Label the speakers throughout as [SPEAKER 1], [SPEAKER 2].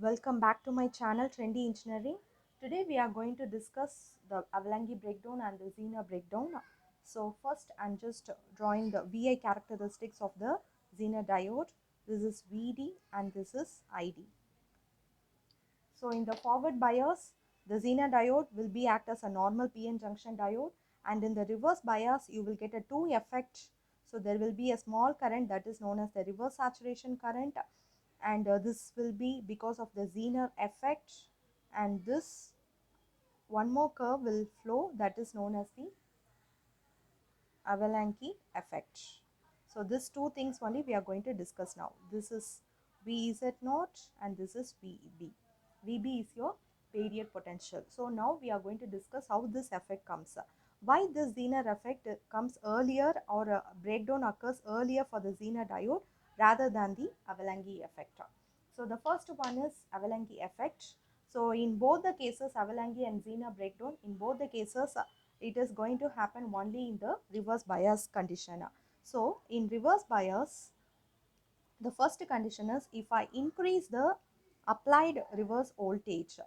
[SPEAKER 1] Welcome back to my channel Trendy Engineering. Today we are going to discuss the Avalanche breakdown and the Zener breakdown. So first I'm just drawing the VI characteristics of the Zener diode. This is VD and this is ID. So in the forward bias, the Zener diode will be act as a normal PN junction diode, and in the reverse bias you will get a two effect. So there will be a small current that is known as the reverse saturation current, and this will be because of the Zener effect, and this one more curve will flow that is known as the Avalanche effect. So these two things only we are going to discuss now. This is VZ naught and this is VB. VB is your period potential. So now we are going to discuss how this effect comes. Why this Zener effect comes earlier, or a breakdown occurs earlier for the Zener diode rather than the Avalanche effect. So the first one is Avalanche effect. So in both the cases, Avalanche and Zener breakdown, in both the cases it is going to happen only in the reverse bias condition. So in reverse bias, the first condition is if I increase the applied reverse voltage.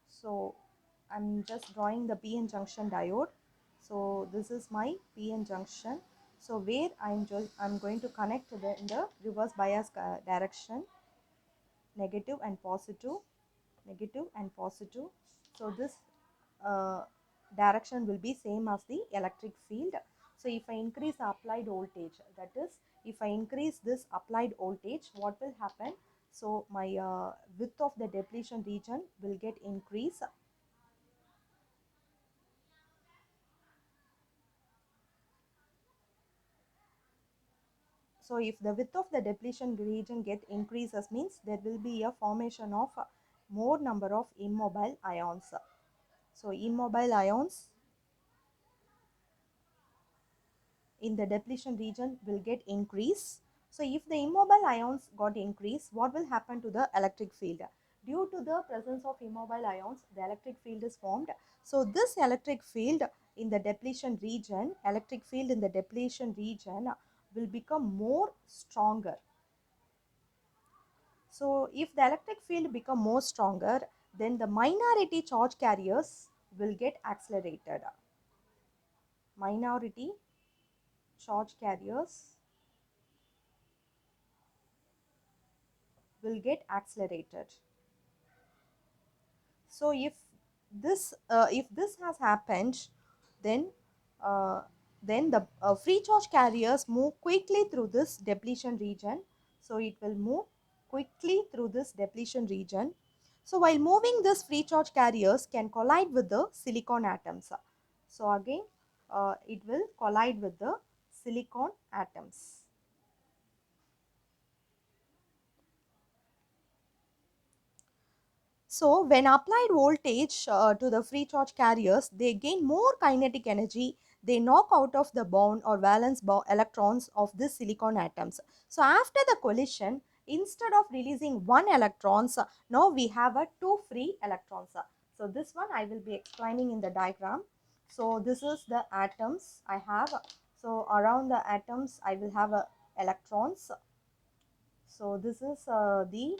[SPEAKER 1] So I'm just drawing the PN junction diode. So this is my PN junction. So where I'm going to connect in the reverse bias direction, negative and positive, negative and positive. So this uh, direction will be same as the electric field. So if I increase the applied voltage, that is, if I increase this applied voltage, what will happen? So my width of the depletion region will get increase. So if the width of the depletion region get increases, means there will be a formation of more number of immobile ions. So immobile ions in the depletion region will get increase. So if the immobile ions got increased, what will happen to the electric field? Due to the presence of immobile ions, the electric field is formed. So this electric field in the depletion region, will become more stronger. So if the electric field become more stronger, then the minority charge carriers will get accelerated. Minority charge carriers will get accelerated. So if this has happened, then uh, the free charge carriers move quickly through this depletion region. So it will move quickly through this depletion region. So while moving, this free charge carriers can collide with the silicon atoms. So again, it will collide with the silicon atoms. So when applied voltage to the free charge carriers, they gain more kinetic energy. They knock out of the bound or valence electrons of the silicon atoms. So after the collision, instead of releasing one electrons, now we have a two free electrons. So this one I will be explaining in the diagram. So this is the atoms I have. So around the atoms I will have electrons. So this is the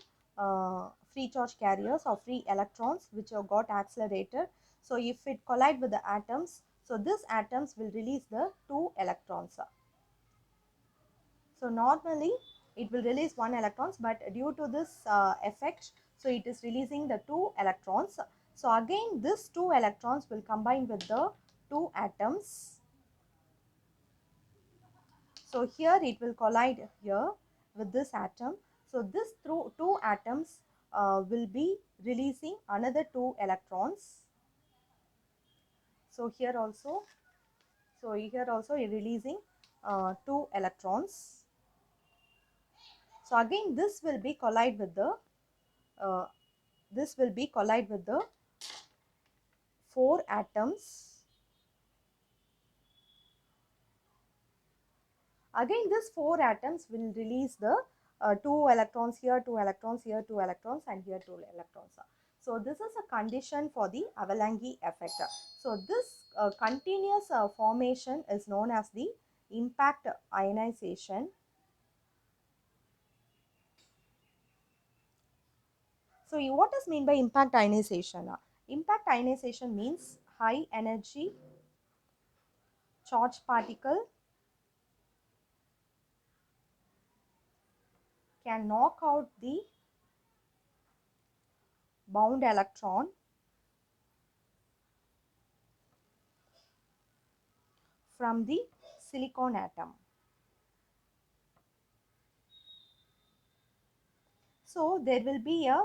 [SPEAKER 1] free charge carriers or free electrons which have got accelerated. So if it collide with the atoms, so these atoms will release the two electrons. So normally it will release one electrons, but due to this effect, so it is releasing the two electrons. So again this two electrons will combine with the two atoms. So here it will collide here with this atom. So this through two atoms will be releasing another two electrons. So here also, you're releasing two electrons. So again this will be collide with the uh, four atoms. Again these four atoms will release the two electrons here, two electrons here, two electrons, and here two electrons. So this is a condition for the Avalanche effect. So this continuous formation is known as the impact ionization. So what does mean by impact ionization? Impact ionization means high energy charged particle can knock out the bound electron from the silicon atom. So there will be a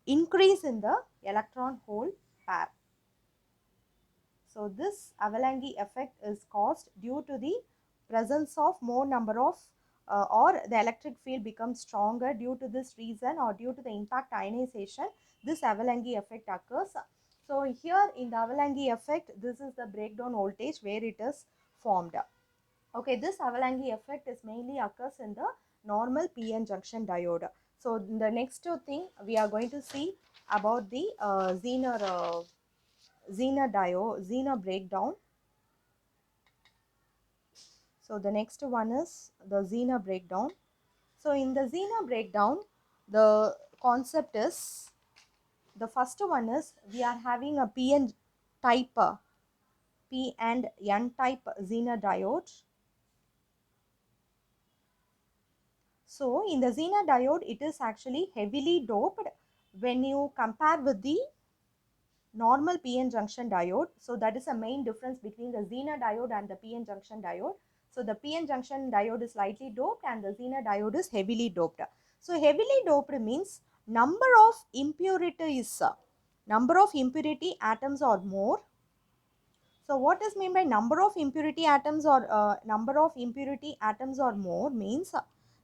[SPEAKER 1] increase in the electron hole pair. So this Avalanche effect is caused due to the presence of more number of or the electric field becomes stronger due to this reason, or due to the impact ionization, this Avalanche effect occurs. So here in the Avalanche effect, this is the breakdown voltage where it is formed. Okay, this Avalanche effect is mainly occurs in the normal PN junction diode. So the next thing we are going to see about the Zener breakdown. So the next one is the Zener breakdown. So in the Zener breakdown, the concept is, the first one is we are having a PN type, P and N type Zener diode. So in the Zener diode, it is actually heavily doped when you compare with the normal PN junction diode. So that is a main difference between the Zener diode and the PN junction diode. So the PN junction diode is lightly doped and the Zener diode is heavily doped. So heavily doped means number of impurities, number of impurity atoms are more. So what is mean by number of impurity atoms, or number of impurity atoms or more means,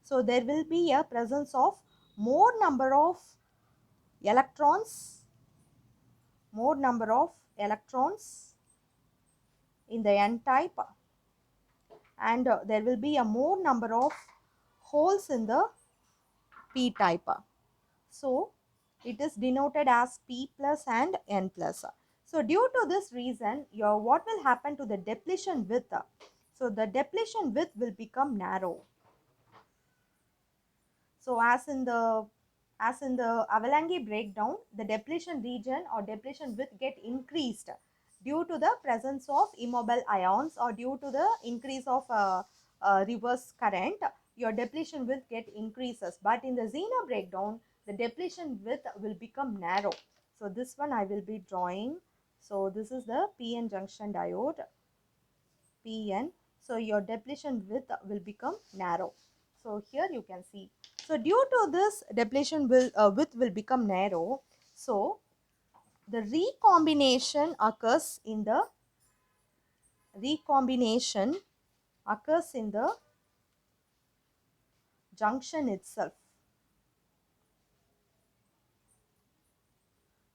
[SPEAKER 1] so there will be a presence of more number of electrons, more number of electrons in the N type, and there will be a more number of holes in the P type. So it is denoted as P plus and N plus. So due to this reason, what will happen to the depletion width? So the depletion width will become narrow. So as in the Avalanche breakdown, the depletion region or depletion width get increased due to the presence of immobile ions, or due to the increase of reverse current. Your depletion width get increases, but in the Zener breakdown, the depletion width will become narrow. So this one I will be drawing. So this is the PN junction diode, PN. So your depletion width will become narrow. So here you can see. So due to this depletion width will become narrow. So the recombination occurs in the junction itself.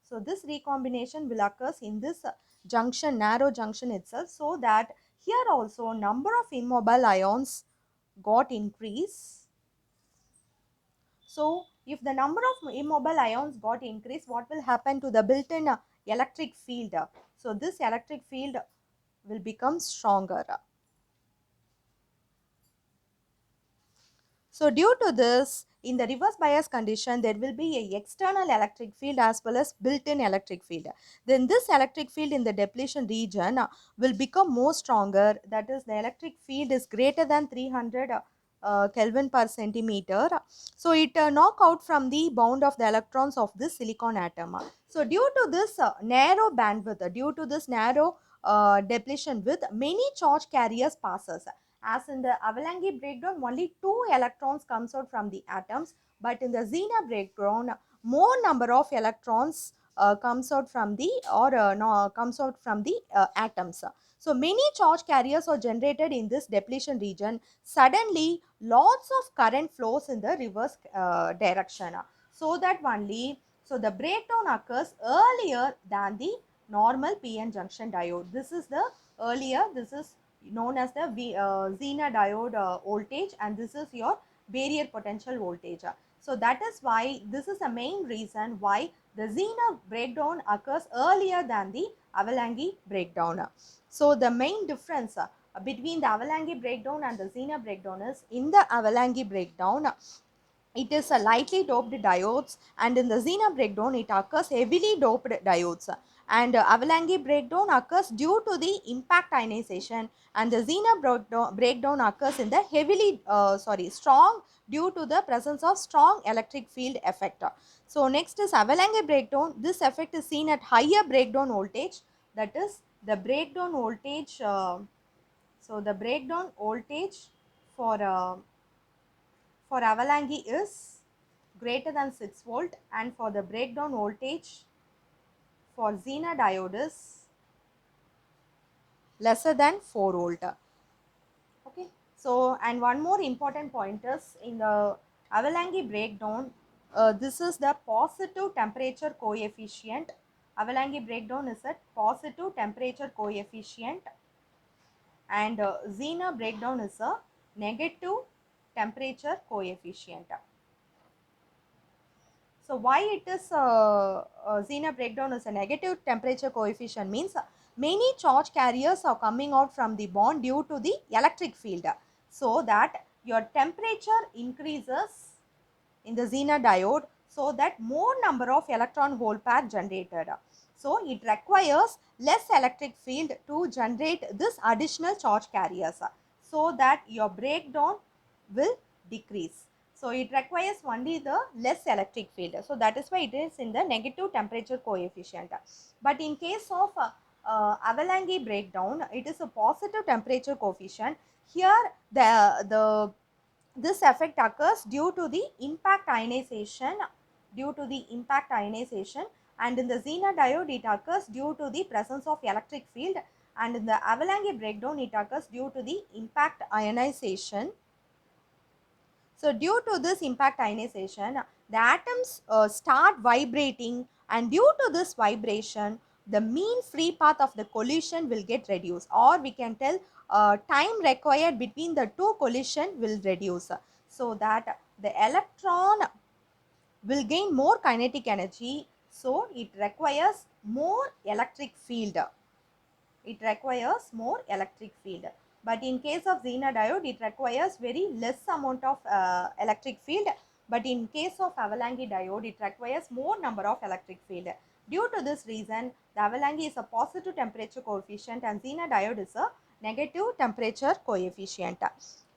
[SPEAKER 1] So this recombination will occurs in this junction, narrow junction itself, so that here also number of immobile ions got increased. So if the number of immobile ions got increased, what will happen to the built-in electric field? So this electric field will become stronger. So due to this, in the reverse bias condition, there will be a external electric field as well as built-in electric field. Then this electric field in the depletion region will become more stronger. That is, the electric field is greater than 300 Kelvin per centimeter. So it knock out from the bound of the electrons of this silicon atom. So due to this narrow bandwidth, due to this narrow depletion width, many charge carriers passes. As in the Avalanche breakdown, only 2 electrons comes out from the atoms, but in the Zener breakdown, more number of electrons comes out from the, or no, comes out from the atoms. So many charge carriers are generated in this depletion region. Suddenly, lots of current flows in the reverse direction. So that only, so the breakdown occurs earlier than the normal PN junction diode. This is the earlier, this is known as the Zener diode voltage, and this is your barrier potential voltage. So that is why, this is the main reason why the Zener breakdown occurs earlier than the Avalanche breakdown. So the main difference between the Avalanche breakdown and the Zener breakdown is, in the Avalanche breakdown, it is a lightly doped diodes, and in the Zener breakdown it occurs heavily doped diodes, and Avalanche breakdown occurs due to the impact ionization, and the Zener breakdown occurs in the strong due to the presence of strong electric field effect. So next is Avalanche breakdown. This effect is seen at higher breakdown voltage, that is the breakdown voltage. So the breakdown voltage for avalanche is greater than 6 volt, and for the breakdown voltage for Zener diode is lesser than 4 volt. Okay. So and one more important point is in the avalanche breakdown, this is the positive temperature coefficient. Avalanche breakdown is at positive temperature coefficient, and Zener breakdown is a negative temperature coefficient. So why it is Zener breakdown is a negative temperature coefficient means many charge carriers are coming out from the bond due to the electric field. So that your temperature increases in the Zener diode, so that more number of electron hole pair generated. So it requires less electric field to generate this additional charge carriers, so that your breakdown will decrease. So it requires only the less electric field. So that is why it is in the negative temperature coefficient. But in case of avalanche breakdown, it is a positive temperature coefficient. Here the this effect occurs due to the impact ionization, and in the Zener diode it occurs due to the presence of electric field, and in the avalanche breakdown it occurs due to the impact ionization. So due to this impact ionization, the atoms start vibrating, and due to this vibration, the mean free path of the collision will get reduced, or we can tell time required between the two collision will reduce, so that the electron will gain more kinetic energy, so it requires more electric field. But in case of Zener diode it requires very less amount of electric field, but in case of avalanche diode it requires more number of electric field. Due to this reason, the avalanche is a positive temperature coefficient and Zener diode is a negative temperature coefficient.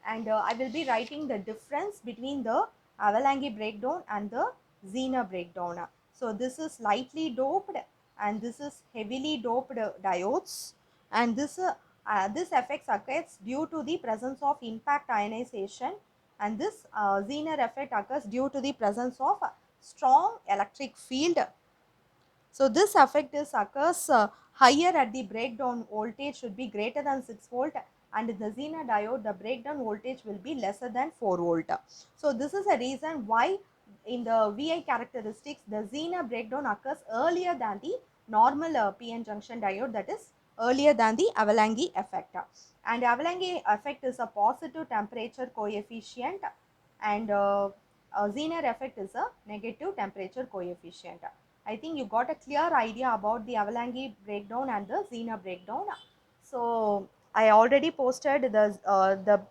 [SPEAKER 1] And I will be writing the difference between the avalanche breakdown and the Zener breakdown. So this is lightly doped and this is heavily doped diodes, and this effect occurs due to the presence of impact ionization, and this Zener effect occurs due to the presence of strong electric field. So this effect occurs higher at the breakdown voltage should be greater than 6 volt, and in the Zener diode the breakdown voltage will be lesser than 4 volt. So this is a reason why in the VI characteristics the Zener breakdown occurs earlier than the normal PN junction diode, that is earlier than the avalanche effect. And avalanche effect is a positive temperature coefficient, and Zener effect is a negative temperature coefficient. I think you got a clear idea about the avalanche breakdown and the Zener breakdown. So I already posted the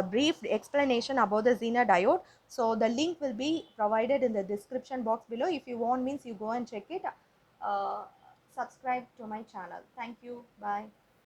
[SPEAKER 1] brief explanation about the Zener diode. So the link will be provided in the description box below. If you want means you go and check it. Uh, Subscribe to my channel. Thank you. Bye.